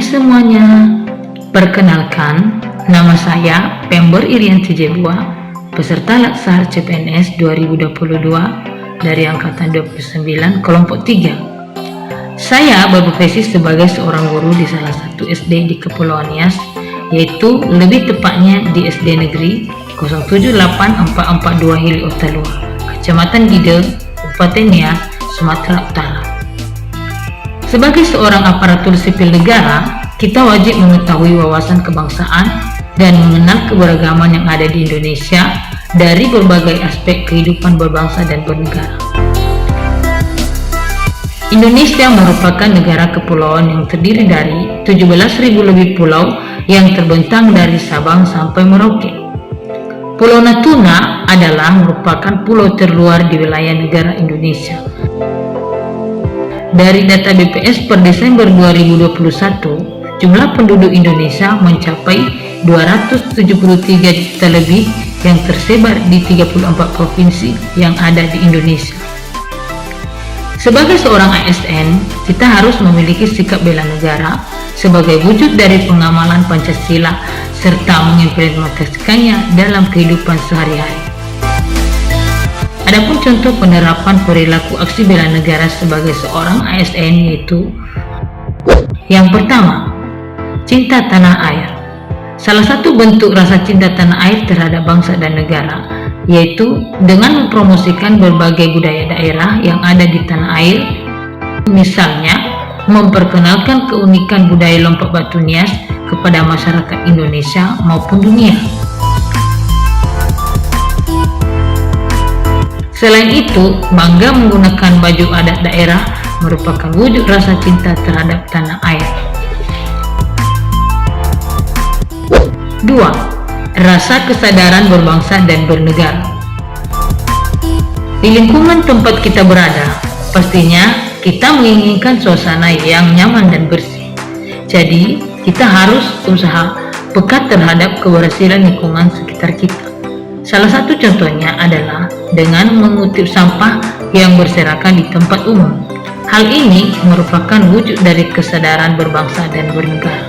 Hai semuanya, perkenalkan, nama saya Pember Irianti Jebua, peserta Laksar CPNS 2022 dari Angkatan 29 Kelompok 3. Saya berprofesi sebagai seorang guru di salah satu SD di Kepulauan Nias, yaitu lebih tepatnya di SD Negeri 0784442 Hili Otalua, Kecamatan Gide, Kabupaten Nias, Sumatera Utara. Sebagai seorang aparatur sipil negara, kita wajib mengetahui wawasan kebangsaan dan mengenal keberagaman yang ada di Indonesia dari berbagai aspek kehidupan berbangsa dan bernegara. Indonesia merupakan negara kepulauan yang terdiri dari 17.000 lebih pulau yang terbentang dari Sabang sampai Merauke. Pulau Natuna adalah merupakan pulau terluar di wilayah negara Indonesia. Dari data BPS per Desember 2021, jumlah penduduk Indonesia mencapai 273 juta lebih yang tersebar di 34 provinsi yang ada di Indonesia. Sebagai seorang ASN, kita harus memiliki sikap bela negara sebagai wujud dari pengamalan Pancasila serta mengimplementasikannya dalam kehidupan sehari-hari. Adapun contoh penerapan perilaku aksi bela negara sebagai seorang ASN yaitu: yang pertama, cinta tanah air. Salah satu bentuk rasa cinta tanah air terhadap bangsa dan negara yaitu dengan mempromosikan berbagai budaya daerah yang ada di tanah air, misalnya memperkenalkan keunikan budaya Lompat Batu Nias kepada masyarakat Indonesia maupun dunia. Selain itu, bangga menggunakan baju adat daerah merupakan wujud rasa cinta terhadap tanah air. 2. Rasa kesadaran berbangsa dan bernegara. Di lingkungan tempat kita berada, pastinya kita menginginkan suasana yang nyaman dan bersih. Jadi, kita harus usaha peka terhadap kebersihan lingkungan sekitar kita. Salah satu contohnya adalah dengan mengutip sampah yang berserakan di tempat umum. Hal ini merupakan wujud dari kesadaran berbangsa dan bernegara.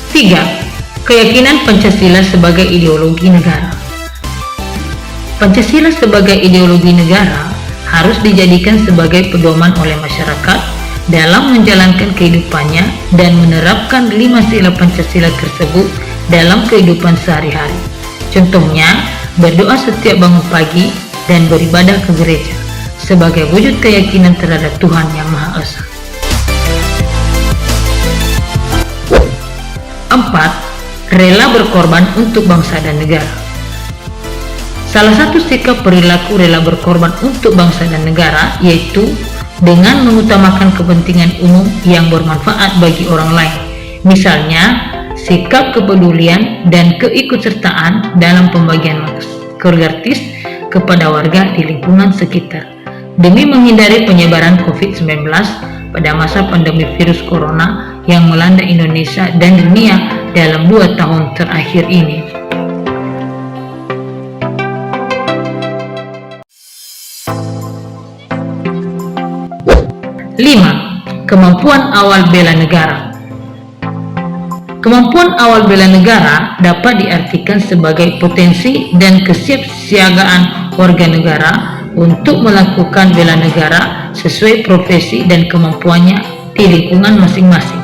3. Keyakinan Pancasila sebagai ideologi negara. Pancasila sebagai ideologi negara harus dijadikan sebagai pedoman oleh masyarakat dalam menjalankan kehidupannya dan menerapkan 5 sila Pancasila tersebut dalam kehidupan sehari-hari. Contohnya, berdoa setiap bangun pagi dan beribadah ke gereja sebagai wujud keyakinan terhadap Tuhan Yang Maha Esa. 4. Rela berkorban untuk bangsa dan negara. Salah satu sikap perilaku rela berkorban untuk bangsa dan negara yaitu dengan mengutamakan kepentingan umum yang bermanfaat bagi orang lain. Misalnya, sikap kepedulian dan keikutsertaan dalam pembagian masker gratis kepada warga di lingkungan sekitar demi menghindari penyebaran COVID-19 pada masa pandemi virus corona yang melanda Indonesia dan dunia dalam 2 tahun terakhir ini. 5. Kemampuan awal bela negara. Kemampuan awal bela negara dapat diartikan sebagai potensi dan kesiapsiagaan warga negara untuk melakukan bela negara sesuai profesi dan kemampuannya di lingkungan masing-masing.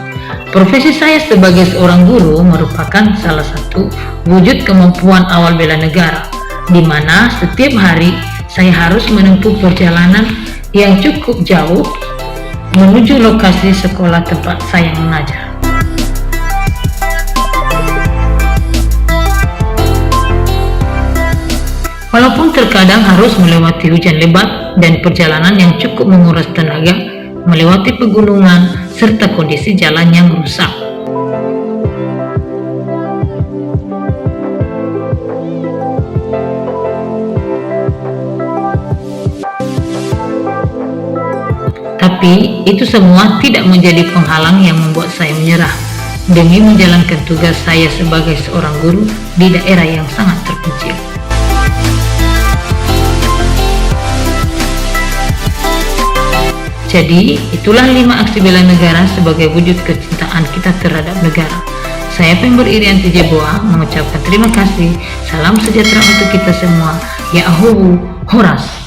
Profesi saya sebagai seorang guru merupakan salah satu wujud kemampuan awal bela negara, di mana setiap hari saya harus menempuh perjalanan yang cukup jauh menuju lokasi sekolah tempat saya mengajar. Walaupun terkadang harus melewati hujan lebat dan perjalanan yang cukup menguras tenaga, melewati pegunungan serta kondisi jalan yang rusak. Tapi itu semua tidak menjadi penghalang yang membuat saya menyerah demi menjalankan tugas saya sebagai seorang guru di daerah yang sangat terpencil. Jadi, itulah 5 aksi bela negara sebagai wujud kecintaan kita terhadap negara. Saya Pember Irianti Jeboa mengucapkan terima kasih. Salam sejahtera untuk kita semua. Yahuwu Horas.